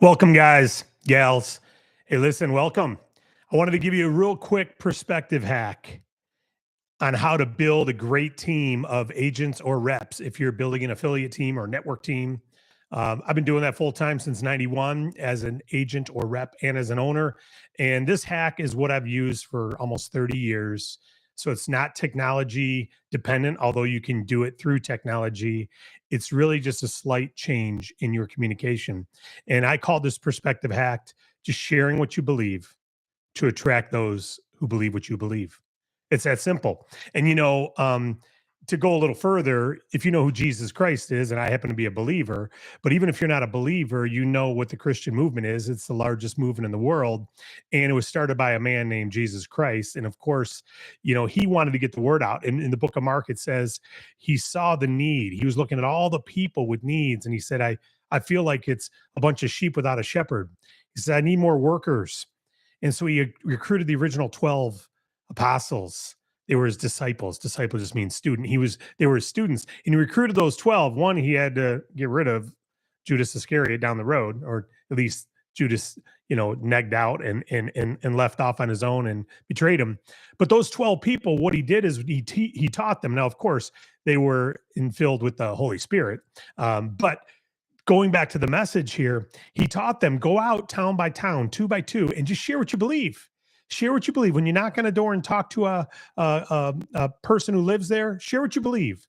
Welcome, guys, gals. Hey, listen, welcome. I wanted to give you a real quick perspective hack on how to build a great team of agents or reps if you're building an affiliate team or network team. I've been doing that full time since 91 as an agent or rep and as an owner. And this hack is what I've used for almost 30 years. So it's not technology dependent, although you can do it through technology. It's really just a slight change in your communication. And I call this perspective hack just sharing what you believe to attract those who believe what you believe. It's that simple. And to go a little further, if you know who Jesus Christ is, and I happen to be a believer, but even if you're not a believer, you know what the Christian movement is. It's the largest movement in the world. And it was started by a man named Jesus Christ. And of course, he wanted to get the word out. And in the book of Mark, it says he saw the need. He was looking at all the people with needs. And he said, I feel like it's a bunch of sheep without a shepherd. He said, I need more workers. And so he recruited the original 12 apostles. They were his disciples. Disciple just means student. They were his students. And he recruited those 12. One, he had to get rid of Judas Iscariot down the road, or at least Judas, negged out and left off on his own and betrayed him. But those 12 people, what he did is he taught them. Now, of course, they were filled with the Holy Spirit. But going back to the message here, he taught them, go out town by town, two by two, and just share what you believe. Share what you believe. When you knock on a door and talk to a person who lives there, share what you believe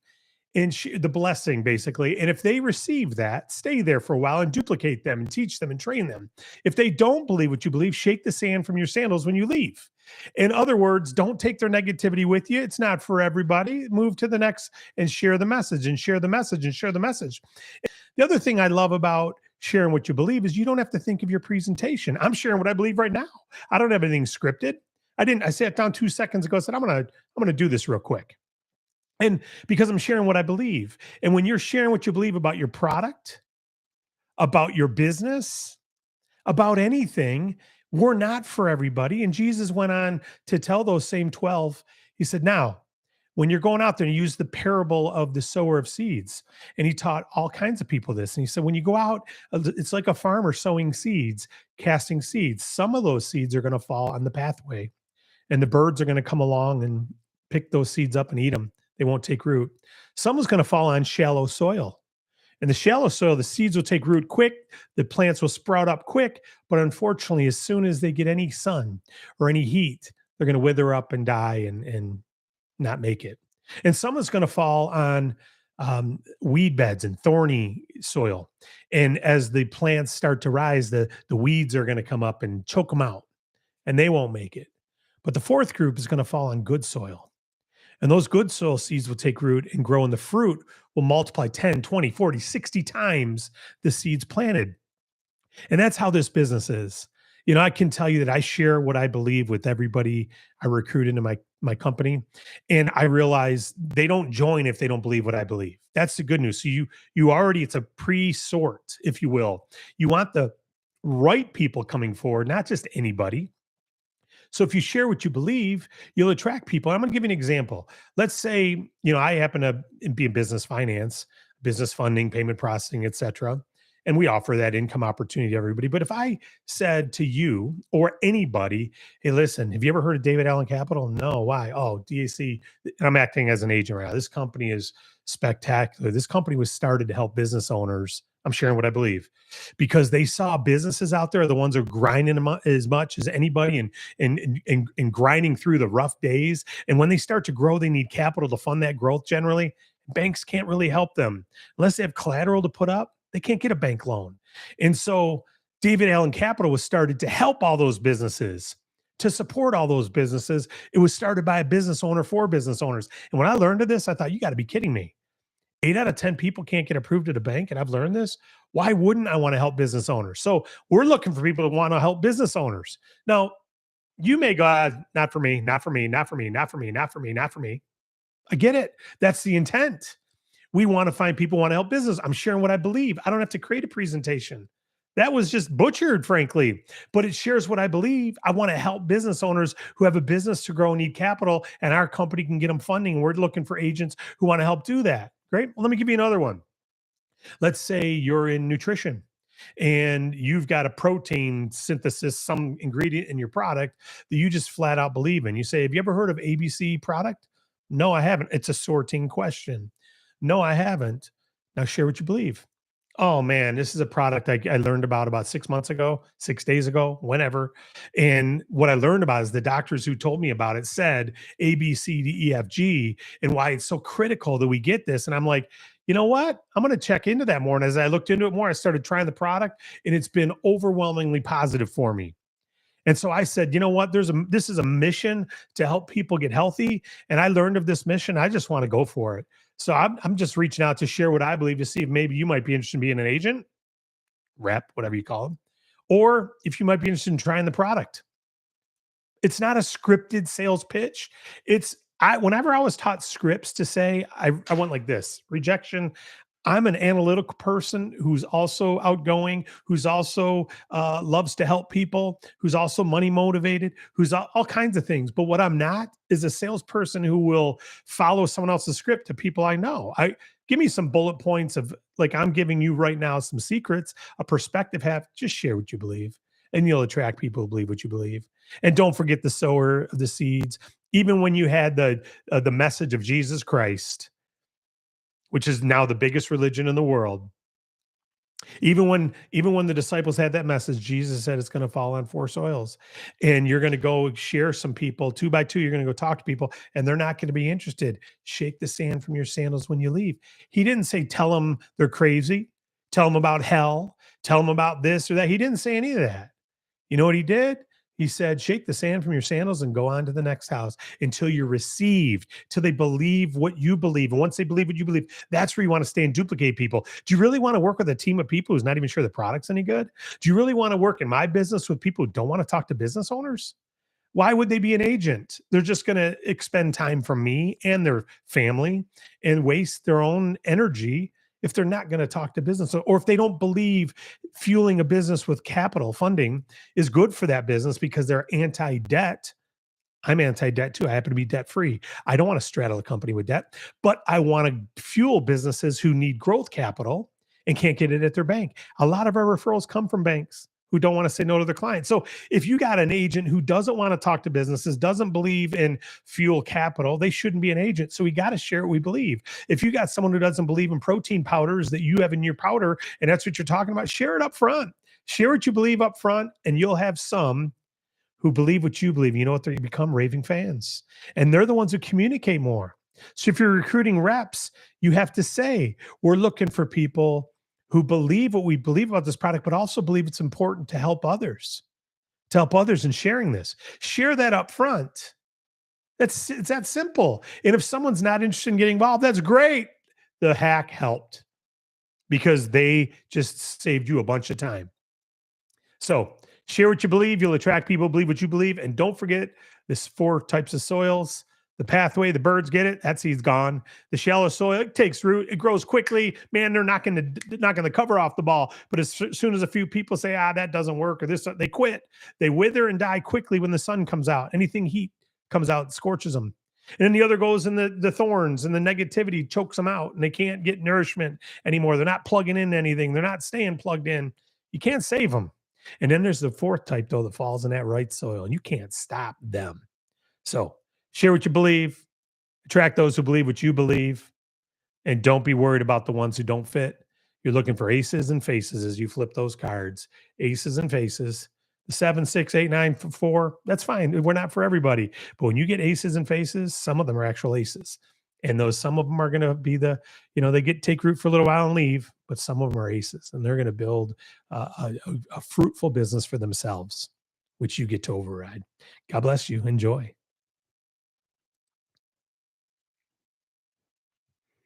and the blessing, basically. And if they receive that, stay there for a while and duplicate them and teach them and train them. If they don't believe what you believe, shake the sand from your sandals when you leave. In other words, don't take their negativity with you. It's not for everybody. Move to the next and share the message and share the message and share the message. The other thing I love about sharing what you believe is you don't have to think of your presentation. I'm sharing what I believe right now. I don't have anything scripted. I sat down 2 seconds ago and said, I'm gonna do this real quick. And because I'm sharing what I believe. And when you're sharing what you believe about your product, about your business, about anything, we're not for everybody. And Jesus went on to tell those same 12, he said, now, when you're going out there, and use the parable of the sower of seeds. And he taught all kinds of people this. And he said, when you go out, it's like a farmer sowing seeds, casting seeds. Some of those seeds are going to fall on the pathway, and the birds are going to come along and pick those seeds up and eat them. They won't take root. Some is going to fall on shallow soil. In the shallow soil, the seeds will take root quick. The plants will sprout up quick. But unfortunately, as soon as they get any sun or any heat, they're going to wither up and die and not make it. And some is going to fall on weed beds and thorny soil. And as the plants start to rise, the weeds are going to come up and choke them out, and they won't make it. But the fourth group is going to fall on good soil. And those good soil seeds will take root and grow, and the fruit will multiply 10, 20, 40, 60 times the seeds planted. And that's how this business is. I can tell you that I share what I believe with everybody I recruit into my company. And I realize they don't join if they don't believe what I believe. That's the good news. So you already, it's a pre-sort, if you will. You want the right people coming forward, not just anybody. So if you share what you believe, you'll attract people. I'm going to give you an example. Let's say, I happen to be in business finance, business funding, payment processing, et cetera. And we offer that income opportunity to everybody. But if I said to you or anybody, hey, listen, have you ever heard of David Allen Capital? No. Why? Oh, DAC. And I'm acting as an agent right now. This company is spectacular. This company was started to help business owners. I'm sharing what I believe, because they saw businesses out there, the ones who are grinding as much as anybody and grinding through the rough days. And when they start to grow, they need capital to fund that growth generally. Banks can't really help them unless they have collateral to put up. They can't get a bank loan. And so David Allen Capital was started to help all those businesses, to support all those businesses. It was started by a business owner for business owners. And when I learned of this, I thought, you got to be kidding me. 8 out of 10 people can't get approved at a bank, and I've learned this. Why wouldn't I want to help business owners? So we're looking for people who want to help business owners. Now, you may go, not for me, not for me, not for me, not for me, not for me, not for me. I get it. That's the intent. We want to find people who want to help business. I'm sharing what I believe. I don't have to create a presentation. That was just butchered, frankly, but it shares what I believe. I want to help business owners who have a business to grow and need capital, and our company can get them funding. We're looking for agents who want to help do that. Great. Well, let me give you another one. Let's say you're in nutrition and you've got a protein synthesis, some ingredient in your product that you just flat out believe in. You say, have you ever heard of ABC product? No, I haven't. It's a sorting question. No, I haven't. Now share what you believe. Oh man, this is a product I learned about 6 months ago, 6 days ago, whenever. And what I learned about is the doctors who told me about it said A, B, C, D, E, F, G, and why it's so critical that we get this. And I'm like, you know what? I'm going to check into that more. And as I looked into it more, I started trying the product, and it's been overwhelmingly positive for me. And so I said, you know what? This is a mission to help people get healthy. And I learned of this mission. I just want to go for it. So I'm just reaching out to share what I believe to see if maybe you might be interested in being an agent, rep, whatever you call them, or if you might be interested in trying the product. It's not a scripted sales pitch. Whenever I was taught scripts to say, I went like this: rejection. I'm an analytical person who's also outgoing, who's also loves to help people, who's also money motivated, who's all kinds of things. But what I'm not is a salesperson who will follow someone else's script to people I know. I Give me some bullet points of, like I'm giving you right now, some secrets, a perspective have. Just share what you believe, and you'll attract people who believe what you believe. And don't forget the sower of the seeds. Even when you had the message of Jesus Christ, which is now the biggest religion in the world. Even when the disciples had that message, Jesus said it's going to fall on four soils. And you're going to go share some people two by two. You're going to go talk to people, and they're not going to be interested. Shake the sand from your sandals when you leave. He didn't say tell them they're crazy, tell them about hell, tell them about this or that. He didn't say any of that. You know what he did? He said, shake the sand from your sandals and go on to the next house until you're received, till they believe what you believe. And once they believe what you believe, that's where you want to stay and duplicate people. Do you really want to work with a team of people who's not even sure the product's any good? Do you really want to work in my business with people who don't want to talk to business owners? Why would they be an agent? They're just going to expend time from me and their family and waste their own energy if they're not going to talk to business, or if they don't believe fueling a business with capital funding is good for that business because they're anti-debt. I'm anti-debt too. I happen to be debt-free. I don't want to straddle a company with debt, but I want to fuel businesses who need growth capital and can't get it at their bank. A lot of our referrals come from banks who don't want to say no to their clients. So if you got an agent who doesn't want to talk to businesses, doesn't believe in fuel capital, they shouldn't be an agent. So we got to share what we believe. If you got someone who doesn't believe in protein powders that you have in your powder, and that's what you're talking about, share it up front. Share what you believe up front, and you'll have some who believe what you believe. You know what? They become raving fans, and they're the ones who communicate more. So if you're recruiting reps, you have to say, we're looking for people who believe what we believe about this product, but also believe it's important to help others, in sharing this. Share that up front. It's that simple. And if someone's not interested in getting involved, that's great. The hack helped because they just saved you a bunch of time. So share what you believe. You'll attract people who believe what you believe. And don't forget this 4 types of soils. The pathway, the birds get it. That seed's gone. The shallow soil, it takes root. It grows quickly. Man, they're not going to cover off the ball. But as soon as a few people say, that doesn't work, or this, they quit. They wither and die quickly when the sun comes out. Anything heat comes out, scorches them. And then the other goes in the thorns, and the negativity chokes them out, and they can't get nourishment anymore. They're not plugging into anything. They're not staying plugged in. You can't save them. And then there's the 4th type, though, that falls in that right soil, and you can't stop them. So share what you believe, attract those who believe what you believe, and don't be worried about the ones who don't fit. You're looking for aces and faces as you flip those cards. Aces and faces. The 7, 6, 8, 9, 4, that's fine. We're not for everybody. But when you get aces and faces, some of them are actual aces. And some of them are going to be they take root for a little while and leave, but some of them are aces, and they're going to build a fruitful business for themselves, which you get to override. God bless you. Enjoy.